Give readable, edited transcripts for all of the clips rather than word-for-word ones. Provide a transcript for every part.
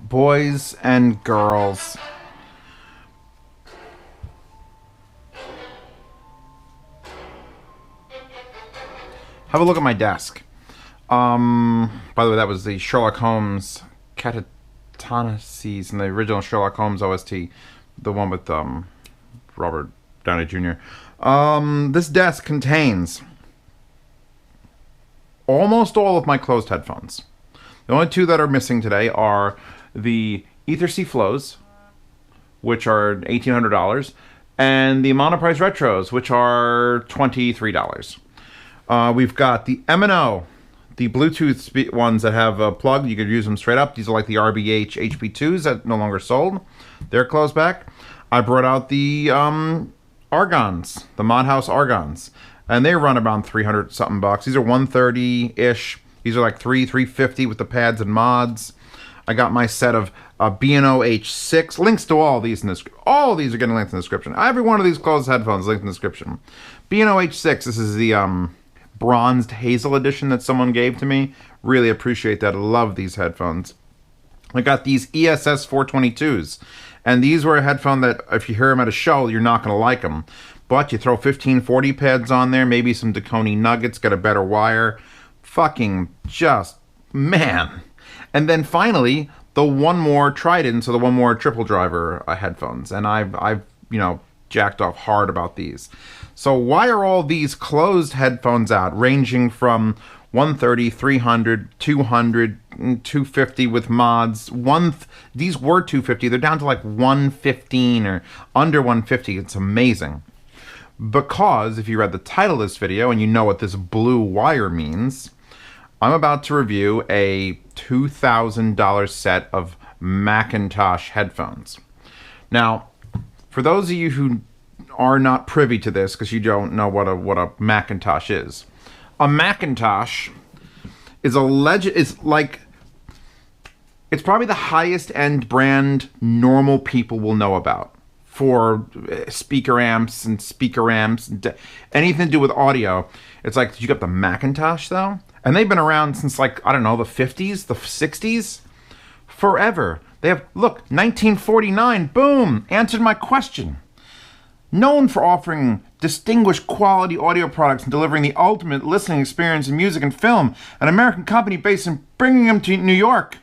Boys and girls. Have a look at my desk. By the way, that was the Sherlock Holmes Catatonices in the original Sherlock Holmes OST, the one with Robert Downey Jr. This desk contains almost all of my closed headphones. The only two that are missing today are the Ether C Flows, which are $1,800, and the Monoprice Retros, which are $23. We've got the M&O, the Bluetooth ones that have a plug. You could use them straight up. These are like the RBH HP2s that no longer sold. They're closed back. I brought out the Argons, the Mod House Argons, and they run around 300 something bucks. These are 130-ish. These are like $350 with the pads and mods. I got my set of B&O H6. Links to all these in this. All of these are getting linked in the description. Every one of these closed headphones linked in the description. B&O H6. This is the bronzed hazel edition that someone gave to me. Really appreciate that. I love these headphones. I got these ESS 422s, and these were a headphone that if you hear them at a show, you're not going to like them. But you throw 1540 pads on there, maybe some Dakoni nuggets, get a better wire. Fucking just, man. And then finally, the One More Trident, so the One More triple driver headphones. And I've jacked off hard about these. So why are all these closed headphones out, ranging from 130, 300, 200, 250 with mods? These were 250. They're down to like 115 or under 150. It's amazing. Because if you read the title of this video and you know what this blue wire means, I'm about to review a $2,000 set of Macintosh headphones. Now, for those of you who are not privy to this, because you don't know what a Macintosh is, a Macintosh is it's probably the highest end brand normal people will know about for speaker amps and anything to do with audio. It's like, did you get the Macintosh though? And they've been around since like, I don't know, the 50s, the 60s, forever. They have, look, 1949, boom, answered my question. Known for offering distinguished quality audio products and delivering the ultimate listening experience in music and film, an American company based in Birmingham to New York.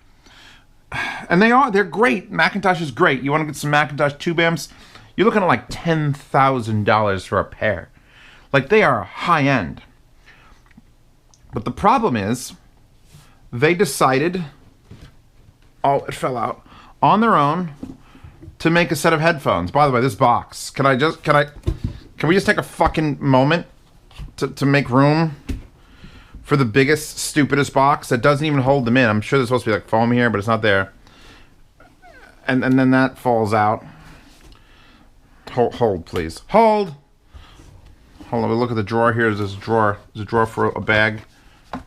And they're great. Macintosh is great. You want to get some Macintosh tube amps? You're looking at like $10,000 for a pair. Like, they are high end. But the problem is, they decided, oh, it fell out, on their own to make a set of headphones. By the way, this box, can we just take a fucking moment to make room for the biggest, stupidest box that doesn't even hold them in? I'm sure there's supposed to be like foam here, but it's not there. And then that falls out. Hold, please. Hold on, we look at the drawer here. There's a drawer for a bag,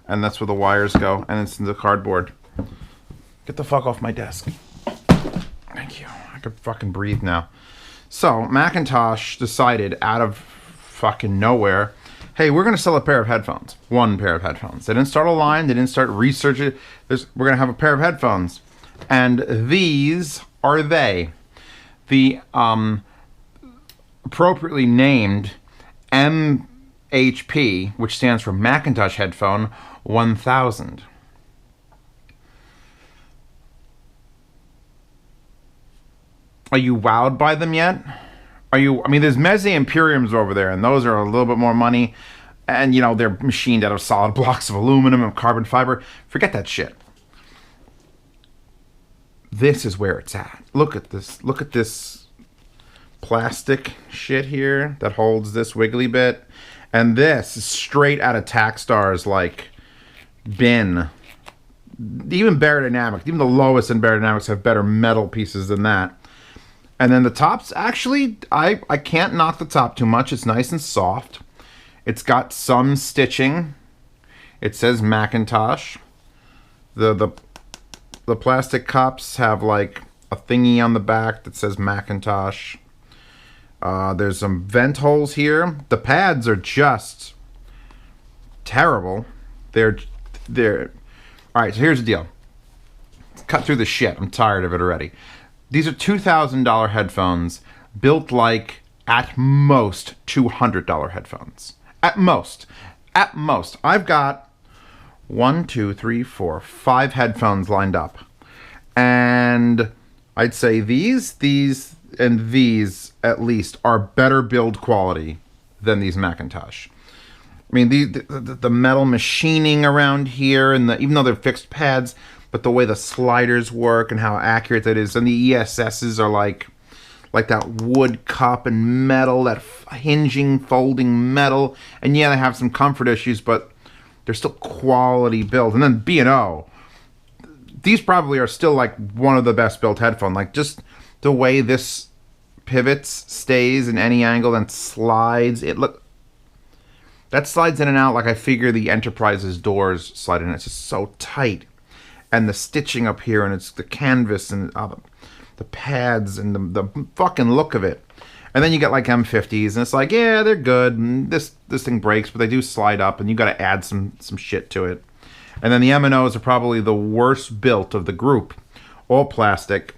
and that's where the wires go, and it's in the cardboard. Get the fuck off my desk. Thank you. I could fucking breathe now. So, Macintosh decided out of fucking nowhere, hey, we're going to sell a pair of headphones. One pair of headphones. They didn't start a line. They didn't start researching. We're going to have a pair of headphones. And these are they. The appropriately named MHP, which stands for Macintosh Headphone 1000. Are you wowed by them yet? I mean, there's Meze Imperiums over there, and those are a little bit more money. And, they're machined out of solid blocks of aluminum and carbon fiber. Forget that shit. This is where it's at. Look at this. Look at this plastic shit here that holds this wiggly bit. And this is straight out of Takstar's, like, bin. Even Beyerdynamics, even the lowest in Beyerdynamics have better metal pieces than that. And then the tops, actually, I can't knock the top too much. It's nice and soft. It's got some stitching. It says Macintosh. The plastic cups have like a thingy on the back that says Macintosh. There's some vent holes here. The pads are just terrible. They're all right. So here's the deal. cut through the shit. I'm tired of it already. These are $2,000 headphones built like at most $200 headphones. At most. At most. I've got 1, 2, 3, 4, 5 headphones lined up. And I'd say these, and these at least are better build quality than these Macintosh. I mean, the metal machining around here, and even though they're fixed pads, but the way the sliders work and how accurate that is, and the ESSs are like that wood cup and metal, that hinging, folding metal, and yeah, they have some comfort issues, but they're still quality build. And then B&O, these probably are still like one of the best built headphones. Like just the way this pivots, stays in any angle, and slides. That slides in and out like I figure the Enterprise's doors slide in. It's just so tight. And the stitching up here, and it's the canvas, and the pads, and the fucking look of it. And then you get like M50s, and it's like, yeah, they're good. And this thing breaks, but they do slide up, and you got to add some shit to it. And then the M&Os are probably the worst built of the group. All plastic,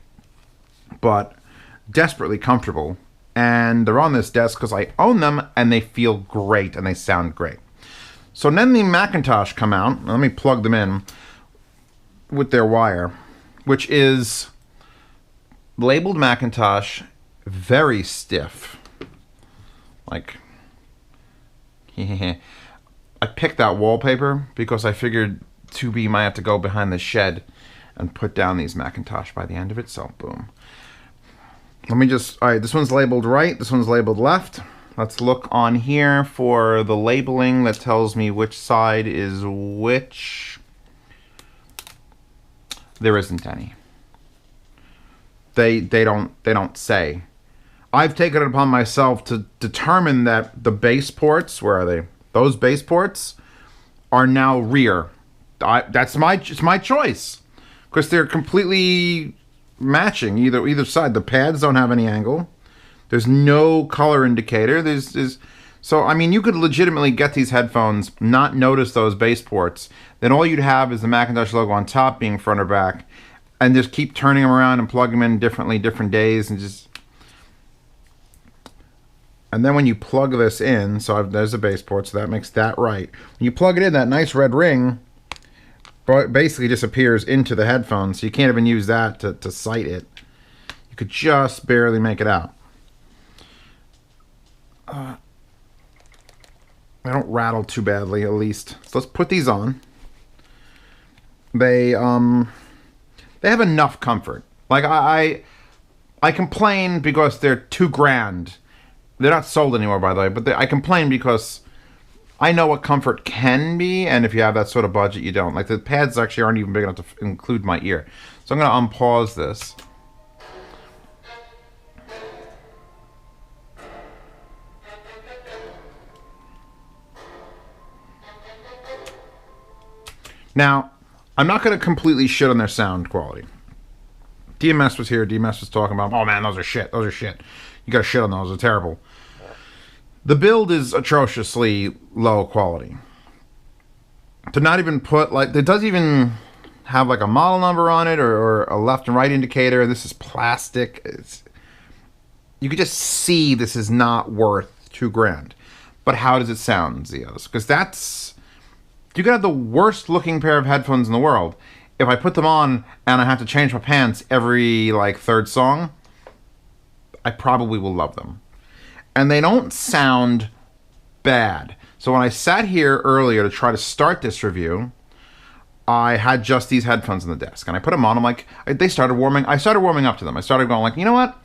but desperately comfortable. And they're on this desk because I own them, and they feel great, and they sound great. So then the Macintosh come out. Let me plug them in with their wire, which is labeled Macintosh, very stiff. Like, I picked that wallpaper because I figured 2B might have to go behind the shed and put down these Macintosh by the end of it, so boom. Let me just, all right, this one's labeled right, this one's labeled left. Let's look on here for the labeling that tells me which side is which. There isn't any. They don't say. I've taken it upon myself to determine that the base ports, where are they? Those base ports are now rear. It's my choice, because they're completely matching either side. The pads don't have any angle. There's no color indicator. So I mean, you could legitimately get these headphones, not notice those base ports. Then all you'd have is the Macintosh logo on top being front or back, and just keep turning them around and plug them in differently, different days, and then when you plug this in, so there's a base port, so that makes that right. When you plug it in, that nice red ring basically disappears into the headphones, so you can't even use that to sight it. You could just barely make it out. They don't rattle too badly, at least. So let's put these on. They have enough comfort. Like I complain because they're too grand. They're not sold anymore, by the way, but I complain because I know what comfort can be, and if you have that sort of budget, you don't. Like, the pads actually aren't even big enough to include my ear. So I'm going to unpause this. Now, I'm not going to completely shit on their sound quality. DMS was here. DMS was talking about, oh man, those are shit. Those are shit. You got to shit on those. They're terrible. The build is atrociously low quality. To not even put, like, it doesn't even have like a model number on it or a left and right indicator. This is plastic. You could just see this is not worth $2,000. But how does it sound, Zeos? Because you could have the worst looking pair of headphones in the world. If I put them on and I have to change my pants every like third song, I probably will love them. And they don't sound bad. So when I sat here earlier to try to start this review, I had just these headphones on the desk, and I put them on. I'm like, I started warming up to them. I started going like, you know what?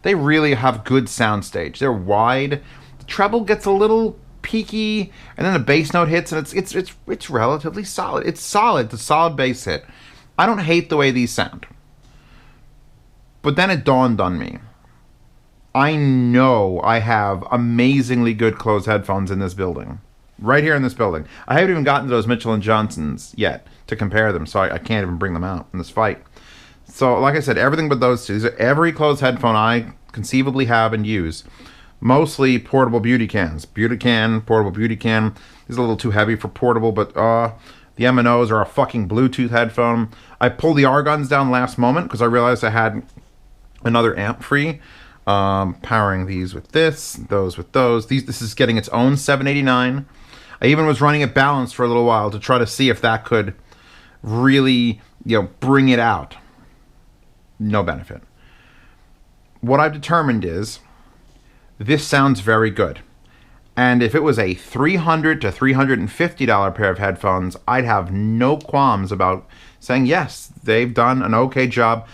They really have good soundstage. They're wide. The treble gets a little peaky, and then the bass note hits, and it's relatively solid. It's solid. It's a solid bass hit. I don't hate the way these sound. But then it dawned on me. I know I have amazingly good closed headphones in this building. Right here in this building. I haven't even gotten to those Mitchell & Johnsons yet to compare them, so I can't even bring them out in this fight. So, like I said, everything but those two. These are every closed headphone I conceivably have and use. Mostly portable beauty cans. Beauty can, portable beauty can. These are a little too heavy for portable, but The M&Os are a fucking Bluetooth headphone. I pulled the argons down last moment because I realized I had another amp free. Powering these with this, those with those. This is getting its own 789. I even was running it balanced for a little while to try to see if that could really, bring it out. No benefit. What I've determined is this sounds very good. And if it was a $300 to $350 pair of headphones, I'd have no qualms about saying, yes, they've done an okay job.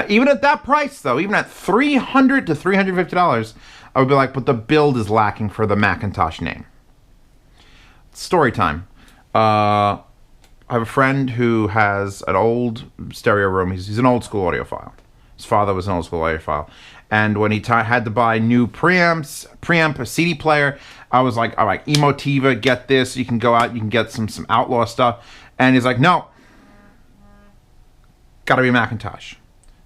Even at that price, though, even at $300 to $350, I would be like, but the build is lacking for the Macintosh name. Story time. I have a friend who has an old stereo room. He's an old school audiophile. His father was an old school audiophile. And when he had to buy new preamp, a CD player, I was like, all right, Emotiva, get this. You can go out, you can get some outlaw stuff. And he's like, no. Gotta be Macintosh.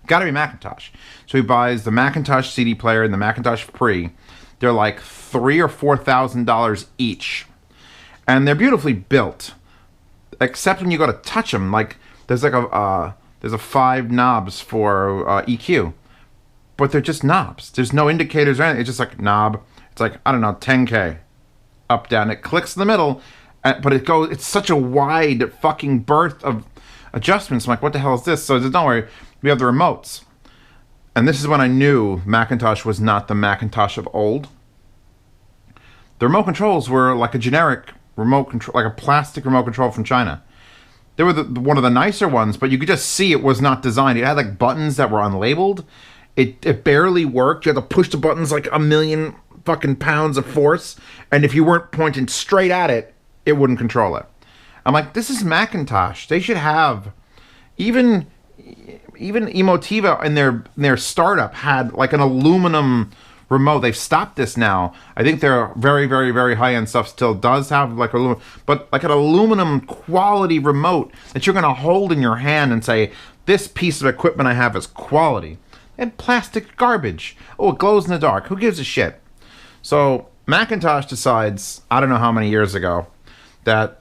Gotta be Macintosh. So he buys the Macintosh CD player and the Macintosh Pre. They're like $3,000 or $4,000 each. And they're beautifully built. Except when you go to touch them, like there's like there's a 5 knobs for EQ. But they're just knobs. There's no indicators or anything. It's just like knob. It's like, I don't know, 10K. Up, down. It clicks in the middle. But it's such a wide fucking berth of adjustments. I'm like, what the hell is this? So don't worry. We have the remotes. And this is when I knew Macintosh was not the Macintosh of old. The remote controls were like a generic remote control, like a plastic remote control from China. They were one of the nicer ones, but you could just see it was not designed. It had like buttons that were unlabeled. It barely worked. You had to push the buttons like a million fucking pounds of force. And if you weren't pointing straight at it, it wouldn't control it. I'm like, this is Macintosh. They should have even Emotiva in their startup had like an aluminum remote. They've stopped this now. I think their very, very, very high-end stuff still does have like aluminum, but like an aluminum quality remote that you're going to hold in your hand and say, this piece of equipment I have is quality. And plastic garbage. Oh, it glows in the dark. Who gives a shit? So Macintosh decides, I don't know how many years ago, that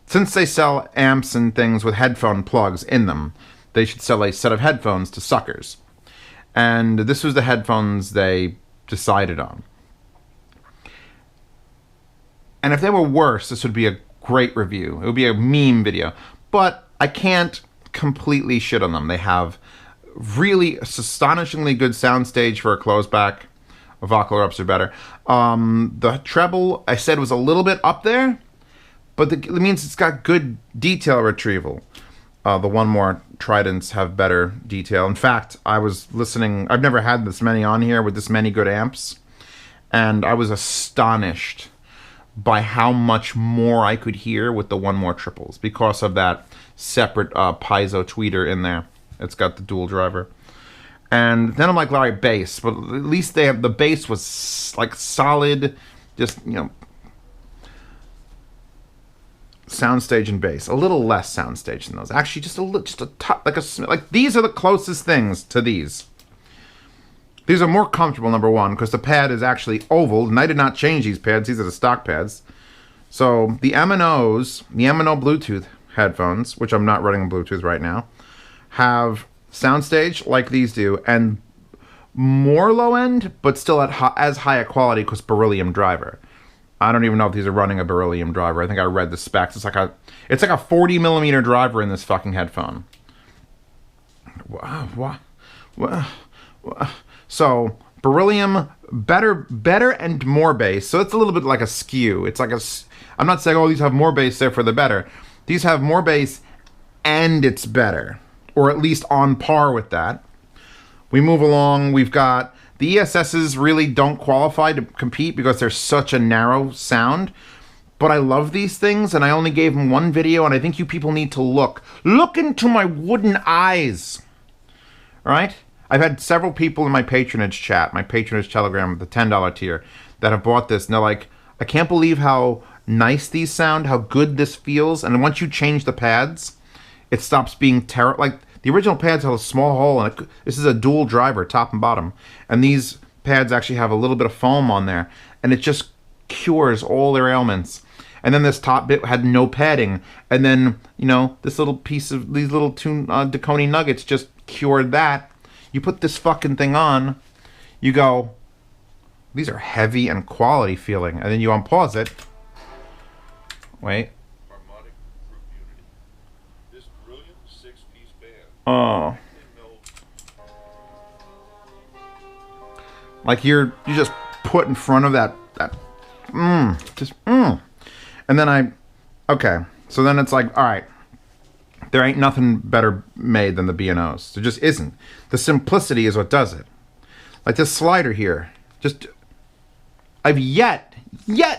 since they sell amps and things with headphone plugs in them, they should sell a set of headphones to suckers. And this was the headphones they decided on. And if they were worse, this would be a great review. It would be a meme video. But I can't completely shit on them. They have really astonishingly good soundstage for a closeback. Vocal ups are better. The treble, I said, was a little bit up there, but it means it's got good detail retrieval. The one more Tridents have better detail. In fact, I was listening. I've never had this many on here with this many good amps, and I was astonished by how much more I could hear with the one more triples because of that separate piezo tweeter in there. It's got the dual driver. And then I'm like, all right, bass. But at least they have the bass was like solid, just soundstage and bass. A little less soundstage than those. Actually, just a top, like these are the closest things to these. These are more comfortable, number one, because the pad is actually oval, and I did not change these pads. These are the stock pads. So the M&Os, the M&O Bluetooth headphones, which I'm not running on Bluetooth right now, have soundstage like these do, and more low end, but still at as high a quality because beryllium driver. I don't even know if these are running a beryllium driver. I think I read the specs. It's like a 40 millimeter driver in this fucking headphone. Wow. So beryllium, better and more bass. So it's a little bit like a skew. It's like I'm not saying, oh, these have more bass, therefore they're better. These have more bass and it's better, or at least on par with that. We move along. We've got the ESSs really don't qualify to compete because they're such a narrow sound. But I love these things, and I only gave them one video, and I think you people need to look. Look into my wooden eyes. All right? I've had several people in my patronage chat, my patronage telegram, the $10 tier, that have bought this, and they're like, I can't believe how nice these sound, how good this feels. And once you change the pads, it stops being terrible. Like, the original pads have a small hole, and this is a dual driver, top and bottom. And these pads actually have a little bit of foam on there, and it just cures all their ailments. and then this top bit had no padding, and then, you know, this little piece of these little two Deconi nuggets just cured that. You put this fucking thing on, you go, these are heavy and quality feeling, and then you unpause it. Wait. Harmonic group unity. This brilliant 6-piece band. Oh. Like you just put in front of that and then okay, so then it's like, all right, there ain't nothing better made than the B&Os. There just isn't. The simplicity is what does it. Like this slider here, just, I've yet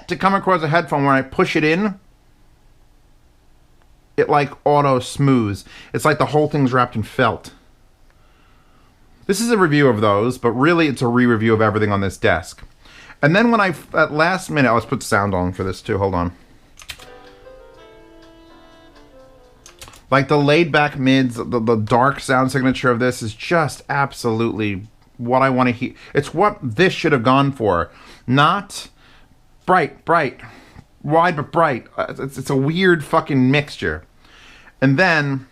to come across a headphone where I push it in, it like auto smooths. It's like the whole thing's wrapped in felt. This is a review of those, but really it's a re-review of everything on this desk. And then when at last minute, let's put sound on for this too, hold on. Like the laid back mids, the dark sound signature of this is just absolutely what I want to hear. It's what this should have gone for. Not bright, wide but bright. It's a weird fucking mixture. And then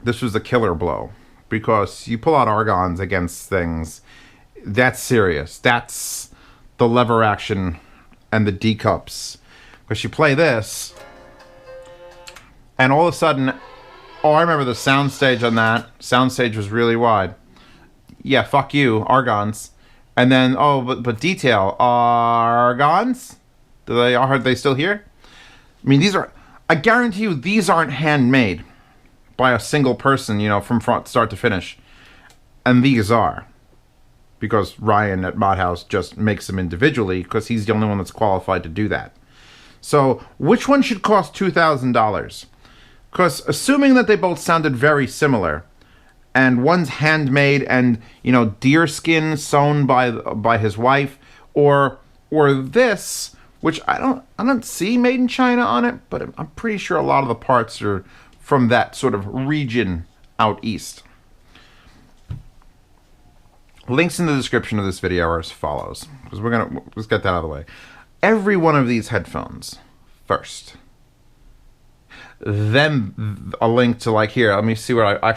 this was the killer blow. Because you pull out argons against things, that's serious. That's the lever action and the D cups. Because you play this, and all of a sudden, oh, I remember the soundstage on that. Soundstage was really wide. Yeah, fuck you, argons. And then, oh, but detail, argons? Are they still here? I mean, these are, I guarantee you, these aren't handmade by a single person, you know, from start to finish. And these are. Because Ryan at Modhouse just makes them individually, because he's the only one that's qualified to do that. So, which one should cost $2,000? Because assuming that they both sounded very similar, and one's handmade and, you know, deer skin sewn by his wife, or this, which I don't see made in China on it, but I'm pretty sure a lot of the parts are from that sort of region out east. Links in the description of this video are as follows, because let's get that out of the way. Every one of these headphones first, then a link to, like, here, let me see where I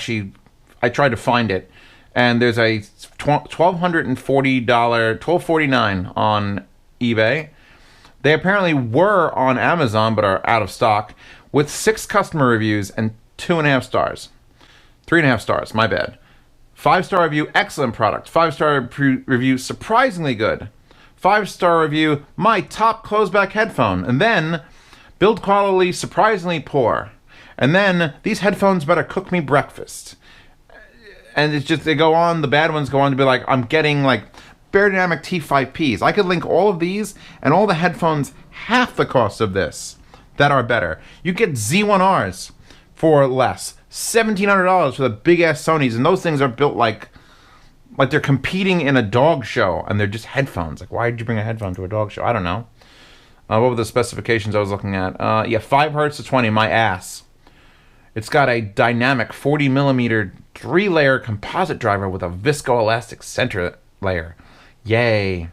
tried to find it, and there's a $1,249 on eBay. They apparently were on Amazon but are out of stock, with 6 customer reviews and 2.5 stars. 3.5 stars, my bad. 5-star review, excellent product. 5-star review, surprisingly good. 5-star review, my top closeback headphone. And then, build quality, surprisingly poor. And then, these headphones better cook me breakfast. And it's just, they go on, the bad ones go on to be like, I'm getting like Beyerdynamic T5Ps. I could link all of these and all the headphones half the cost of this that are better. You get Z1Rs for less. $1,700 for the big-ass Sonys, and those things are built like they're competing in a dog show, and they're just headphones. Like, why did you bring a headphone to a dog show? I don't know. What were the specifications I was looking at? Yeah, 5 Hz to 20, my ass. It's got a dynamic 40mm 3-layer composite driver with a viscoelastic center layer. Yay.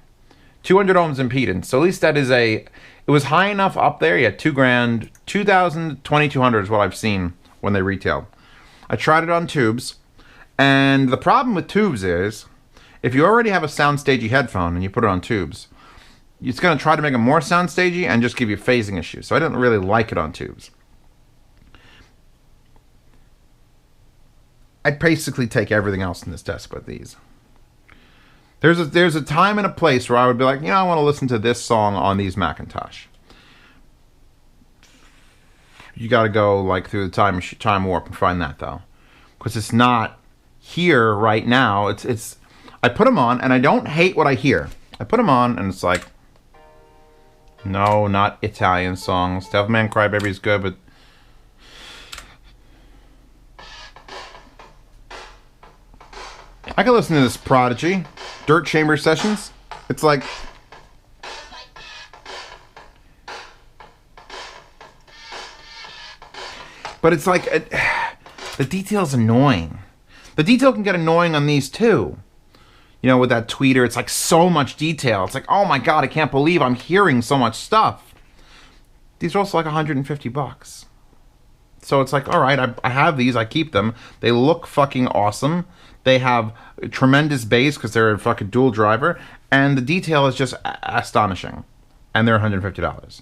200 ohms impedance. So at least that is it was high enough up there. Yeah, $2,000, 2,000, 2,200 is what I've seen when they retail. I tried it on tubes, and the problem with tubes is, if you already have a soundstagey headphone and you put it on tubes, it's going to try to make it more soundstagey and just give you phasing issues. So I didn't really like it on tubes. I'd basically take everything else in this desk but these. There's a time and a place where I would be like, you know, I want to listen to this song on these Macintosh. You got to go like through the time warp and find that, though, because it's not here right now. It's I put them on and I don't hate what I hear. I put them on and it's like, no, not Italian songs. Devilman Crybaby is good, but I could listen to this Prodigy, Dirt Chamber Sessions. It's like, but it's like, the detail's annoying. The detail can get annoying on these too. You know, with that tweeter, it's like so much detail. It's like, oh my god, I can't believe I'm hearing so much stuff. these are also like 150 bucks. So it's like, all right, I have these, I keep them. They look fucking awesome. They have tremendous bass because they're a fucking dual driver, and the detail is just astonishing. And they're $150.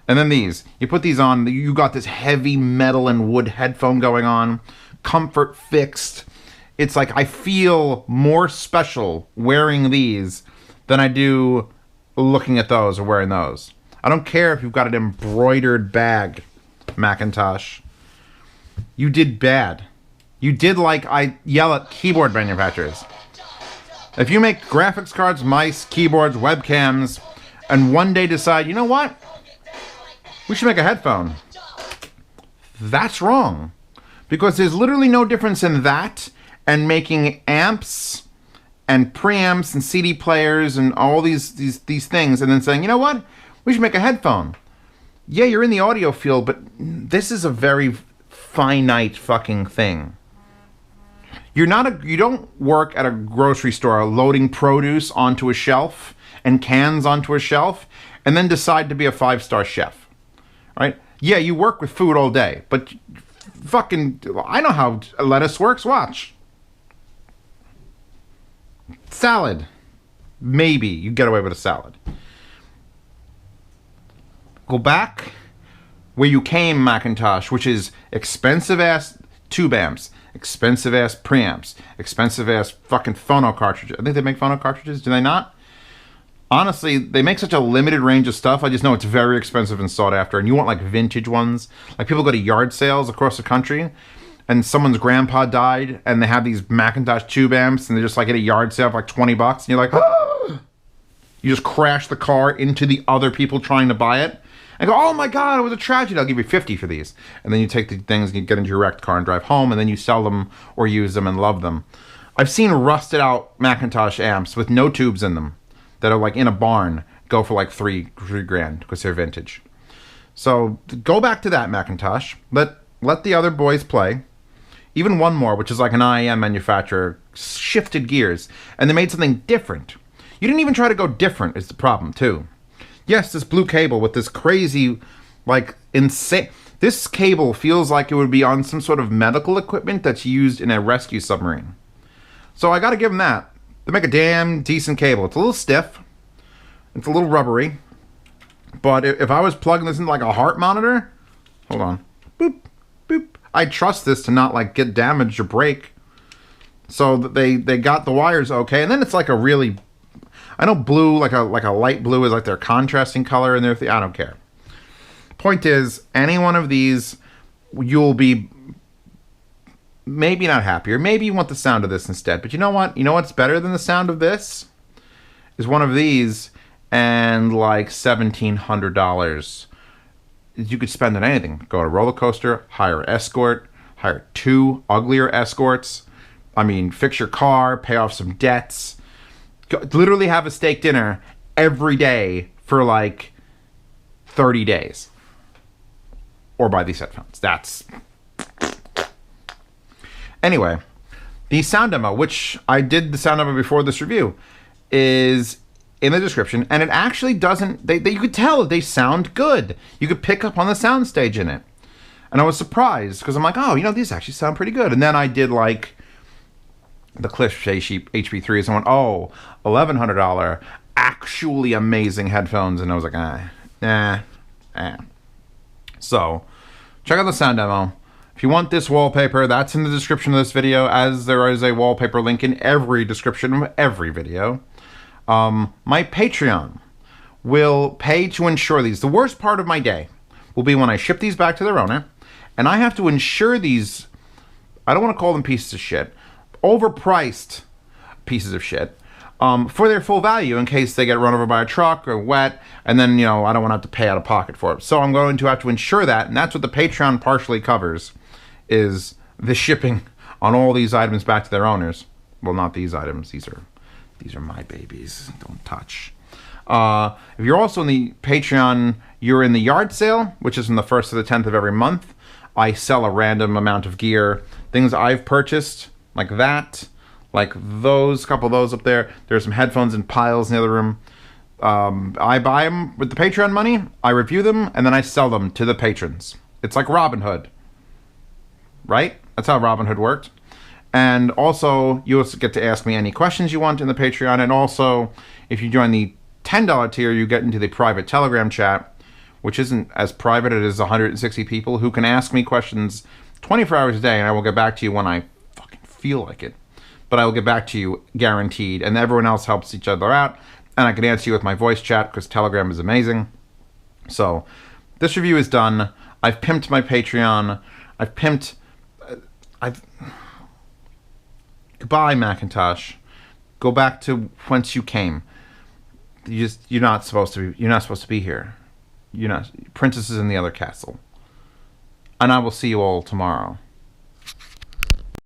And then these, you put these on, you got this heavy metal and wood headphone going on, comfort fixed. It's like I feel more special wearing these than I do looking at those or wearing those. I don't care if you've got an embroidered bag, Macintosh. You did bad. You did like I yell at keyboard manufacturers. If you make graphics cards, mice, keyboards, webcams, and one day decide, you know what? We should make a headphone. That's wrong. Because there's literally no difference in that and making amps and preamps and CD players and all these things and then saying, you know what? We should make a headphone. Yeah, you're in the audio field, but this is a very finite fucking thing. You don't work at a grocery store loading produce onto a shelf and cans onto a shelf and then decide to be a 5-star chef. Right? Yeah, you work with food all day, but fucking I know how lettuce works. Watch. Salad. Maybe you get away with a salad. Go back where you came, Macintosh, which is expensive ass tube amps, expensive ass preamps, expensive ass fucking phono cartridges. I think they make phono cartridges. Do they not? Honestly, they make such a limited range of stuff. I just know it's very expensive and sought after. And you want like vintage ones. Like people go to yard sales across the country and someone's grandpa died and they have these Macintosh tube amps and they're just like at a yard sale for like 20 bucks. And you're like, ah! You just crash the car into the other people trying to buy it. And go, oh my God, it was a tragedy. I'll give you 50 for these. And then you take the things and you get into your wrecked car and drive home and then you sell them or use them and love them. I've seen rusted out Macintosh amps with no tubes in them that are like in a barn go for like three grand because they're vintage. So go back to that, Macintosh. Let the other boys play. Even one more, which is like an IEM manufacturer, shifted gears and they made something different. You didn't even try to go different is the problem too. Yes, this blue cable with this crazy, like insane. This cable feels like it would be on some sort of medical equipment that's used in a rescue submarine. So I got to give them that. They make a damn decent cable. It's a little stiff. It's a little rubbery. But if I was plugging this into like a heart monitor, hold on, boop, boop. I trust this to not like get damaged or break. So they got the wires okay, and then it's like a really, I know blue like a light blue is like their contrasting color, and I don't care. Point is, any one of these, you'll be maybe not happier. Maybe you want the sound of this instead. But you know what? You know what's better than the sound of this? Is one of these and like $1,700. You could spend on anything. Go to a roller coaster, hire an escort, hire 2 uglier escorts. I mean, fix your car, pay off some debts. Literally have a steak dinner every day for like 30 days. Or buy these headphones. That's... Anyway, the sound demo, which I did the sound demo before this review, is in the description, and it actually doesn't, you could tell they sound good. You could pick up on the soundstage in it. And I was surprised, because I'm like, oh, you know, these actually sound pretty good. And then I did like the Cliff HP-3s and went, oh, $1,100, actually amazing headphones. And I was like, So, check out the sound demo. If you want this wallpaper, that's in the description of this video, as there is a wallpaper link in every description of every video. My Patreon will pay to insure these. The worst part of my day will be when I ship these back to their owner, and I have to insure these, I don't want to call them pieces of shit, overpriced pieces of shit, for their full value in case they get run over by a truck or wet, and then, you know, I don't want to have to pay out of pocket for it. So I'm going to have to insure that, and that's what the Patreon partially covers, is the shipping on all these items back to their owners. Well, not these items. These are my babies. Don't touch. If you're also in the Patreon, you're in the yard sale, which is from the 1st to the 10th of every month. I sell a random amount of gear. Things I've purchased, like that, like those, a couple of those up there. There's some headphones in piles in the other room. I buy them with the Patreon money, I review them, and then I sell them to the patrons. It's like Robinhood, right? That's how Robinhood worked. And also, you also get to ask me any questions you want in the Patreon. And also, if you join the $10 tier, you get into the private Telegram chat, which isn't as private. It is 160 people who can ask me questions 24 hours a day, and I will get back to you when I fucking feel like it. But I will get back to you guaranteed. And everyone else helps each other out. And I can answer you with my voice chat because Telegram is amazing. So, this review is done. I've pimped my Patreon. Goodbye, Macintosh. Go back to whence you came. You're not supposed to be here. Princess is in the other castle. And I will see you all tomorrow.